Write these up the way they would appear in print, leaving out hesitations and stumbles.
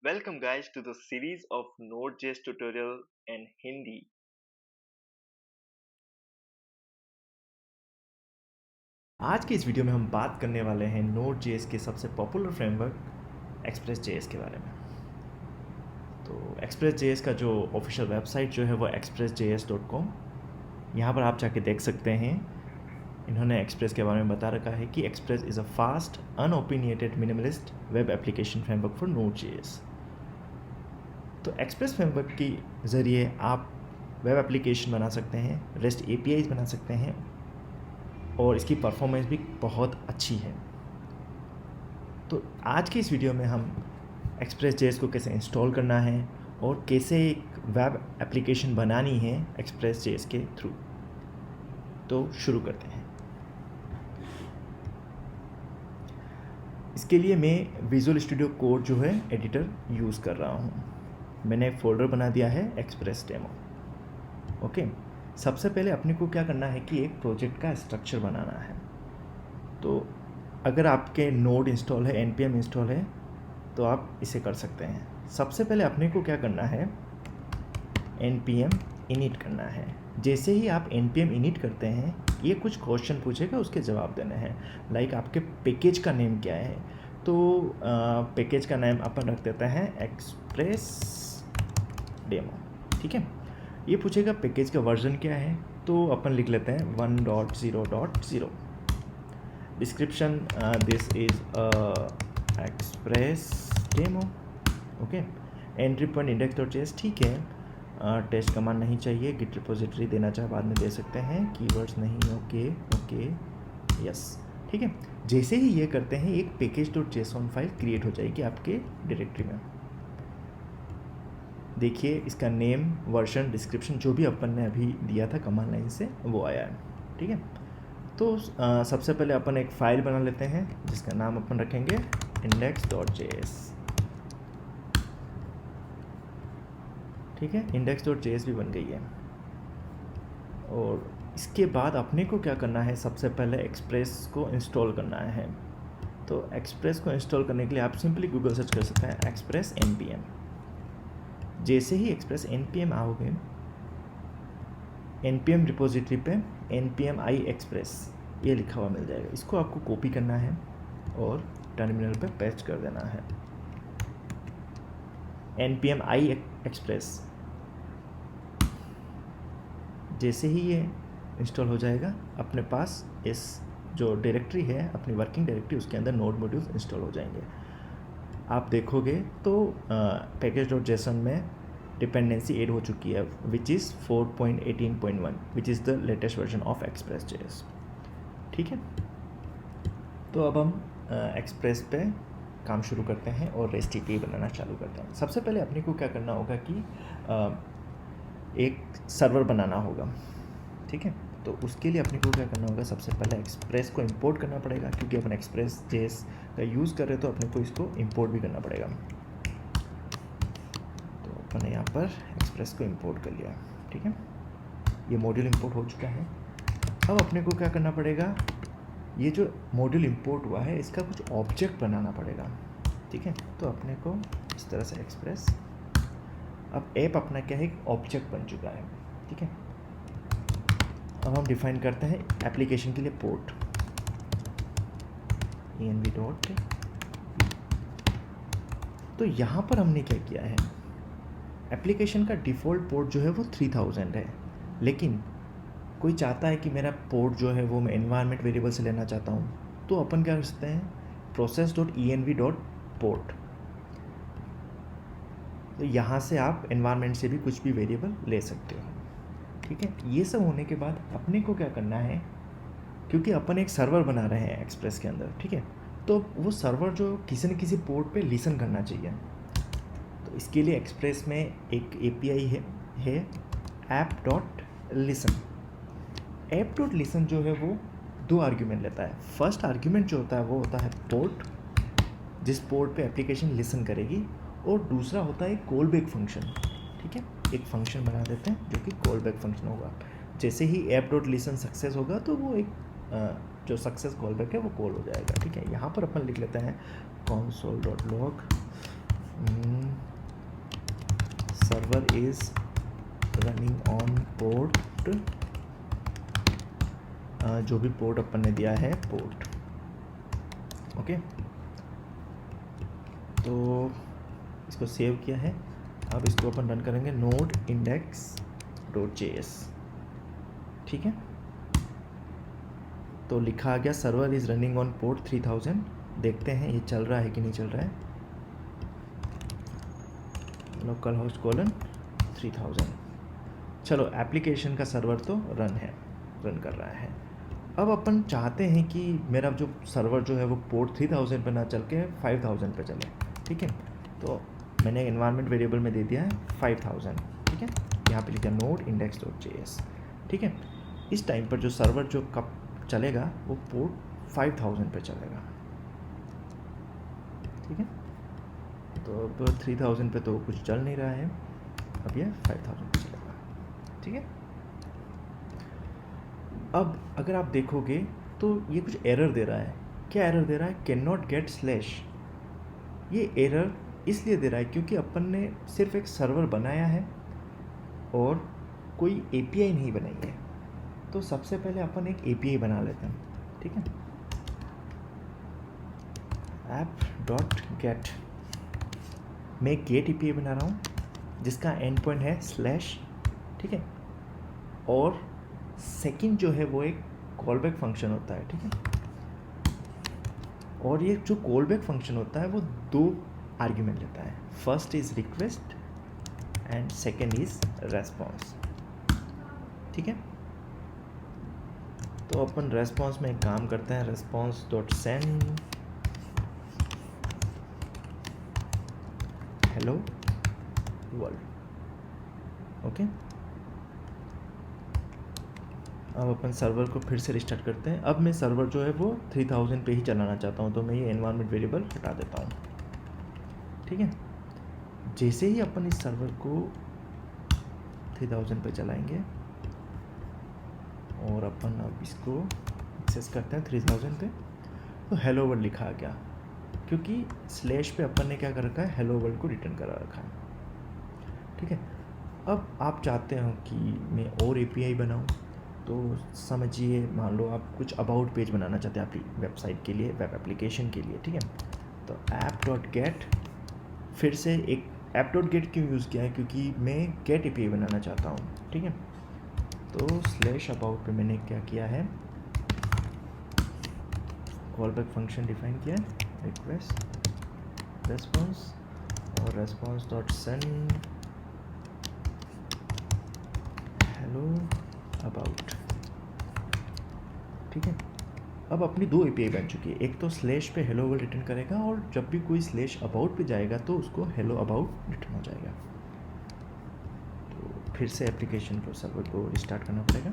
Welcome guys to the series of Node.js tutorial in Hindi. आज के इस video में हम बात करने वाले हैं Node.js के सबसे पॉपुलर फ्रेमवर्क Express.js के बारे में। तो Express.js का जो ऑफिशियल वेबसाइट जो है वो expressjs.com, यहाँ पर आप जाके देख सकते हैं। इन्होंने Express के बारे में बता रखा है कि Express is a fast unopinionated minimalist web application framework for Node.js। तो Express फ्रेमवर्क के ज़रिए आप वेब एप्लीकेशन बना सकते हैं, REST APIs बना सकते हैं और इसकी परफॉर्मेंस भी बहुत अच्छी है। तो आज की इस वीडियो में हम Express.js को कैसे इंस्टॉल करना है और कैसे एक वेब एप्लीकेशन बनानी है Express.js के थ्रू। तो शुरू करते हैं। इसके लिए मैं विजुअल स्टूडियो कोड जो है एडिटर यूज़ कर रहा हूँ। मैंने एक फ़ोल्डर बना दिया है Express डेमो। ओके, सबसे पहले अपने को क्या करना है कि एक प्रोजेक्ट का स्ट्रक्चर बनाना है। तो अगर आपके नोड इंस्टॉल है, npm इंस्टॉल है, तो आप इसे कर सकते हैं। सबसे पहले अपने को क्या करना है, npm init करना है। जैसे ही आप npm init करते हैं, ये कुछ क्वेश्चन पूछेगा, उसके जवाब देने हैं। लाइक आपके पैकेज का नेम क्या है, तो पैकेज का नेम अपन रख देते हैं एक्सप्रेस डेमो। ठीक है, ये पूछेगा पैकेज का वर्जन क्या है, तो अपन लिख लेते हैं 1.0.0। Description this is express demo. Okay, entry point index.js। ठीक है, टेस्ट कमांड नहीं चाहिए, गिट रिपोजिटरी देना चाहे बाद में दे सकते हैं, कीवर्ड्स नहीं। Okay okay yes. ठीक है, जैसे ही ये करते हैं एक package.json फाइल क्रिएट हो जाएगी आपके डायरेक्टरी में। देखिए इसका नेम, वर्जन, डिस्क्रिप्शन जो भी अपन ने अभी दिया था कमांड लाइन से वो आया है। ठीक है, तो सबसे पहले अपन एक फ़ाइल बना लेते हैं जिसका नाम अपन रखेंगे index.js। ठीक है, index.js भी बन गई है। और इसके बाद अपने को क्या करना है, सबसे पहले एक्सप्रेस को इंस्टॉल करना है। तो एक्सप्रेस को इंस्टॉल करने के लिए आप सिंपली गूगल सर्च कर सकते हैं एक्सप्रेस npm। जैसे ही एक्सप्रेस npm आओगे, npm रिपोजिटरी पे npm i express ये लिखा हुआ मिल जाएगा। इसको आपको कॉपी करना है और टर्मिनल पे पेस्ट कर देना है। npm i express जैसे ही ये इंस्टॉल हो जाएगा, अपने पास इस जो डायरेक्टरी है, अपनी वर्किंग डायरेक्टरी, उसके अंदर नोड मॉड्यूल्स इंस्टॉल हो जाएंगे। आप देखोगे तो package.json में डिपेंडेंसी ऐड हो चुकी है, which is 4.18.1, which is the latest version of Express.js। ठीक है, तो अब हम एक्सप्रेस पे काम शुरू करते हैं और REST API बनाना चालू करते हैं। सबसे पहले अपने को क्या करना होगा कि एक सर्वर बनाना होगा। ठीक है, तो उसके लिए अपने को क्या करना होगा, सबसे पहले एक्सप्रेस को इंपोर्ट करना पड़ेगा, क्योंकि अपन Express.js का यूज़ कर रहे हैं तो अपने को इसको इंपोर्ट भी करना पड़ेगा। तो अपन ने यहाँ पर एक्सप्रेस को इंपोर्ट कर लिया। ठीक है, ये मॉड्यूल इंपोर्ट हो चुका है। अब अपने को क्या करना पड़ेगा, ये जो मॉड्यूल इंपोर्ट हुआ है इसका कुछ ऑब्जेक्ट बनाना पड़ेगा। ठीक है, तो अपने को इस तरह से एक्सप्रेस, अब ऐप अपना क्या है, एक ऑब्जेक्ट बन चुका है। ठीक है, अब हम डिफाइन करते हैं एप्लीकेशन के लिए पोर्ट env डॉट। तो यहाँ पर हमने क्या किया है, एप्लीकेशन का डिफ़ॉल्ट पोर्ट जो है वो 3000 है, लेकिन कोई चाहता है कि मेरा पोर्ट जो है वो मैं एनवायरनमेंट वेरिएबल से लेना चाहता हूँ, तो अपन क्या कर सकते हैं, process.env.port। तो यहाँ से आप एनवायरनमेंट से भी कुछ भी वेरिएबल ले सकते हो। ठीक है, ये सब होने के बाद अपने को क्या करना है, क्योंकि अपन एक सर्वर बना रहे हैं एक्सप्रेस के अंदर। ठीक है, तो वो सर्वर जो किसी न किसी पोर्ट पे लिसन करना चाहिए। तो इसके लिए एक्सप्रेस में एक API है app.listen। app.listen जो है वो 2 आर्ग्यूमेंट लेता है। फर्स्ट आर्ग्यूमेंट जो होता है वो होता है पोर्ट, जिस पोर्ट पे एप्लीकेशन लिसन करेगी, और दूसरा होता है कॉल बैक फंक्शन। ठीक है, एक फंक्शन बना देते हैं जो कि कॉल बैक फंक्शन होगा। जैसे ही app.listen सक्सेस होगा तो वो एक जो सक्सेस कॉल बैक है वो कॉल हो जाएगा। ठीक है, यहाँ पर अपन लिख लेते हैं console.log server is running on port, जो भी पोर्ट अपन ने दिया है पोर्ट। ओके, तो इसको सेव किया है। अब इसको अपन रन करेंगे नोड index.js। ठीक है, तो लिखा आ गया server is running on port 3000। देखते हैं ये चल रहा है कि नहीं चल रहा है। Local host colon 3000। चलो, एप्लीकेशन का सर्वर तो रन कर रहा है। अब अपन चाहते हैं कि मेरा जो सर्वर जो है वो पोर्ट 3000 पे ना चल के 5000 पे चले। ठीक है, तो मैंने एनवायरनमेंट वेरिएबल में दे दिया है 5000। ठीक है, यहाँ पे लिखा नोड index.js। ठीक है, इस टाइम पर जो सर्वर जो कब चलेगा वो पोर्ट 5000 पे चलेगा। ठीक है, तो अब 3000 पे तो कुछ चल नहीं रहा है, अब ये 5000 पे चलेगा। ठीक है, अब अगर आप देखोगे तो ये कुछ एरर दे रहा है। क्या एरर दे रहा है? Can not gate slash. ये एरर इसलिए दे रहा है क्योंकि अपन ने सिर्फ एक सर्वर बनाया है और कोई एपीआई नहीं बनाई है। तो सबसे पहले अपन एक एपीआई बना लेते हैं। ठीक है, app.get, मैं एक गेट एपीआई बना रहा हूँ जिसका एंड पॉइंट है स्लैश। ठीक है, और सेकंड जो है वो एक कॉलबैक फंक्शन होता है। ठीक है, और ये जो कॉलबैक फंक्शन होता है वो दो आर्ग्यूमेंट लेता है। First is request and second is response. ठीक है, तो अपन रेस्पॉन्स में एक काम करते हैं, response.send hello world। ओके, अब अपन सर्वर को फिर से रिस्टार्ट करते हैं। अब मैं सर्वर जो है वो 3000 पे ही चलाना चाहता हूँ, तो मैं ये एनवायरनमेंट वेरिएबल हटा देता हूँ। ठीक है, जैसे ही अपन इस सर्वर को 3000 पे चलाएंगे और अपन अब इसको एक्सेस करते हैं 3000 पे, तो हेलो वर्ल्ड लिखा आ गया क्योंकि स्लैश पे अपन ने क्या कर रखा है, हेलो वर्ल्ड को रिटर्न करा रखा है। ठीक है, अब आप चाहते हो कि मैं और एपीआई बनाऊं, तो समझिए मान लो आप कुछ अबाउट पेज बनाना चाहते हैं आपकी वेबसाइट के लिए, वेब एप्लीकेशन के लिए। ठीक है, तो app.get, फिर से एक app.get क्यों यूज़ किया है, क्योंकि मैं गेट एपीआई बनाना चाहता हूँ। ठीक है, तो स्लैश अबाउट पे मैंने क्या किया है, कॉलबैक फंक्शन डिफाइन किया है, रिक्वेस्ट रेस्पॉन्स और response.send hello about। ठीक है, अब अपनी दो एपीआई बन चुकी है। एक तो स्लैश पे हेलो वर्ल्ड रिटर्न करेगा और जब भी कोई स्लैश अबाउट पे जाएगा तो उसको हेलो अबाउट रिटर्न हो जाएगा। तो फिर से एप्लीकेशन को सर्वर को रिस्टार्ट करना पड़ेगा।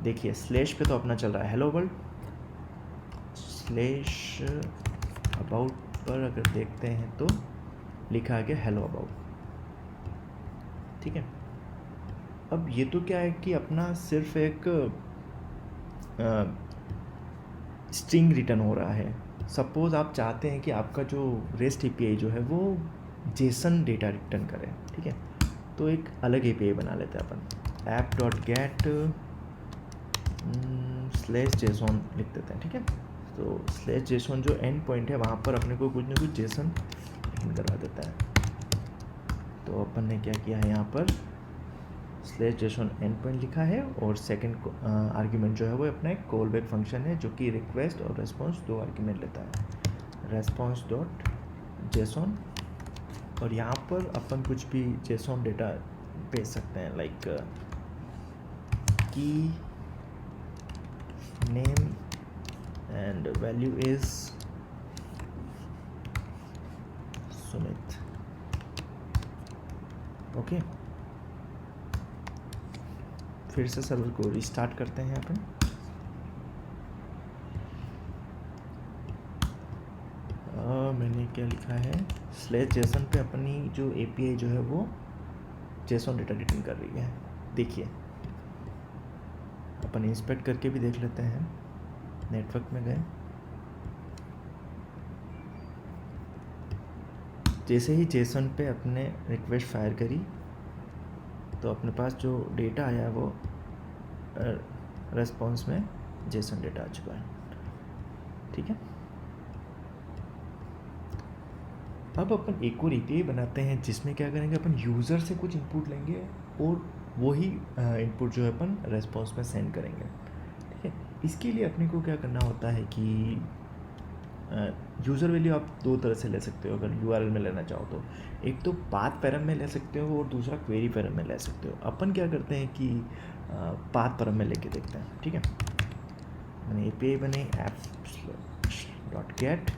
देखिए स्लैश पे तो अपना चल रहा है हेलो वर्ल्ड, स्लैश अबाउट पर अगर देखते हैं तो लिखा गया हेलो अबाउट। ठीक है, अब ये तो क्या है कि अपना सिर्फ एक स्ट्रिंग रिटर्न हो रहा है। सपोज़ आप चाहते हैं कि आपका जो रेस्ट एपीआई जो है वो जेसन डेटा रिटर्न करे। ठीक है, तो एक अलग एपीआई बना लेते हैं अपन, app.get /json लिख देते हैं। ठीक है, तो /json जो एंड पॉइंट है वहाँ पर अपने को कुछ ना कुछ जेसन रिटर्न करवा देता है। तो अपन ने क्या किया है, यहाँ पर /json एंड पॉइंट लिखा है और सेकंड आर्ग्यूमेंट जो है वो अपना एक कॉलबैक फंक्शन है जो कि रिक्वेस्ट और रेस्पॉन्स दो आर्ग्यूमेंट लेता है, response.json। और यहाँ पर अपन कुछ भी जेसॉन डेटा भेज सकते हैं, लाइक की name and value is Sumit. Okay, फिर से सर्वर को रिस्टार्ट करते हैं अपन। मैंने क्या लिखा है, /json पे अपनी जो एपीआई जो है वो जेसॉन डेटा रिटर्न कर रही है। देखिए अपन इंस्पेक्ट करके भी देख लेते हैं, नेटवर्क में गए जैसे ही जेसन पे अपने रिक्वेस्ट फायर करी तो अपने पास जो डेटा आया वो रेस्पॉन्स में जेसन डेटा आ चुका है। ठीक है, अब अपन एक और एपीआई बनाते हैं जिसमें क्या करेंगे, अपन यूज़र से कुछ इनपुट लेंगे और वही इनपुट जो है अपन रेस्पॉन्स में सेंड करेंगे। ठीक है, इसके लिए अपने को क्या करना होता है कि यूज़र वैल्यू आप दो तरह से ले सकते हो अगर यूआरएल में लेना चाहो तो। एक तो पाथ पैरम में ले सकते हो और दूसरा क्वेरी पैरम में ले सकते हो। अपन क्या करते हैं कि पाथ पैरम में लेके देखते हैं। ठीक है, मैंने एपीआई बने app.get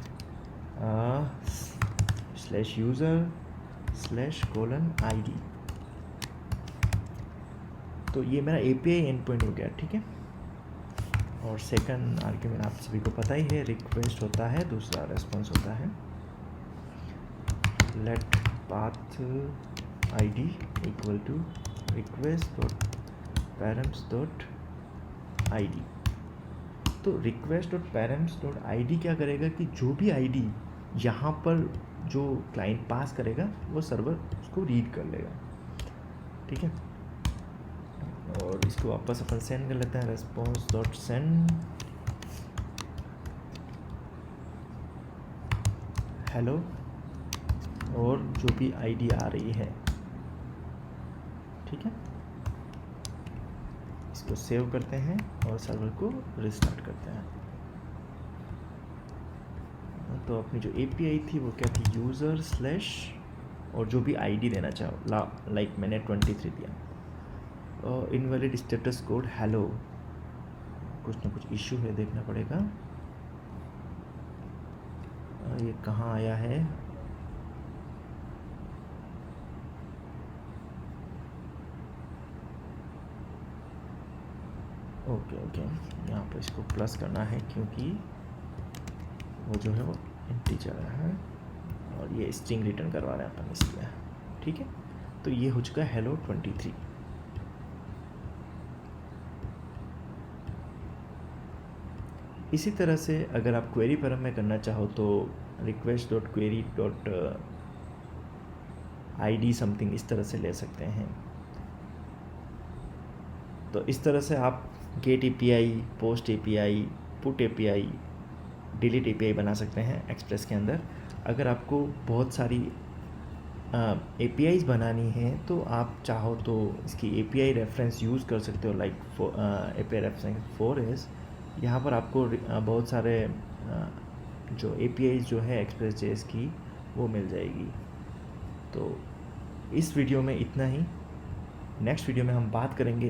/user/:id। तो ये मेरा एपीआई एंड पॉइंट हो गया। ठीक है, और सेकंड आर्ग्यूमेंट आप सभी को पता ही है, रिक्वेस्ट होता है, दूसरा रेस्पॉन्स होता है। Let path id equal to request.params.id। तो request.params.id क्या करेगा कि जो भी id यहाँ पर जो क्लाइंट पास करेगा वो सर्वर उसको रीड कर लेगा। ठीक है, और इसको वापस अपन सेंड कर लेते हैं, response.send हेलो, और जो भी आईडी आ रही है। ठीक है, इसको सेव करते हैं और सर्वर को रिस्टार्ट करते हैं। तो अपनी जो एपीआई थी वो क्या थी, यूज़र स्लैश और जो भी आईडी देना चाहो, लाइक मैंने 23 दिया, और इनवैलिड स्टेटस कोड हेलो। कुछ ना कुछ इश्यू है, देखना पड़ेगा ये कहाँ आया है। ओके ओके, यहाँ पर इसको प्लस करना है क्योंकि वो जो है वो इंटीजर है और ये स्ट्रिंग रिटर्न करवा रहे हैं अपन इसलिए। ठीक है, तो ये हो चुका है हेलो 23। इसी तरह से अगर आप क्वेरी पैरम में करना चाहो तो request.query.id समथिंग इस तरह से ले सकते हैं। तो इस तरह से आप get API, post API, put API, delete API बना सकते हैं एक्सप्रेस के अंदर। अगर आपको बहुत सारी एपीआईज बनानी है तो आप चाहो तो इसकी एपीआई रेफरेंस यूज़ कर सकते हो, लाइक एपीआई रेफरेंस 4S। यहाँ पर आपको बहुत सारे जो एपीआईज जो है एक्सप्रेस जेएस की वो मिल जाएगी। तो इस वीडियो में इतना ही। नेक्स्ट वीडियो में हम बात करेंगे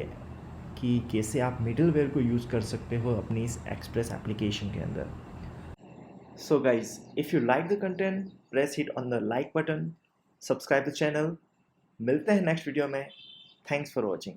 कि कैसे आप मिडलवेयर को यूज़ कर सकते हो अपनी इस एक्सप्रेस एप्लीकेशन के अंदर। So guys, if you like the content press hit on the like button, subscribe the channel. मिलते हैं नेक्स्ट वीडियो में। Thanks for watching.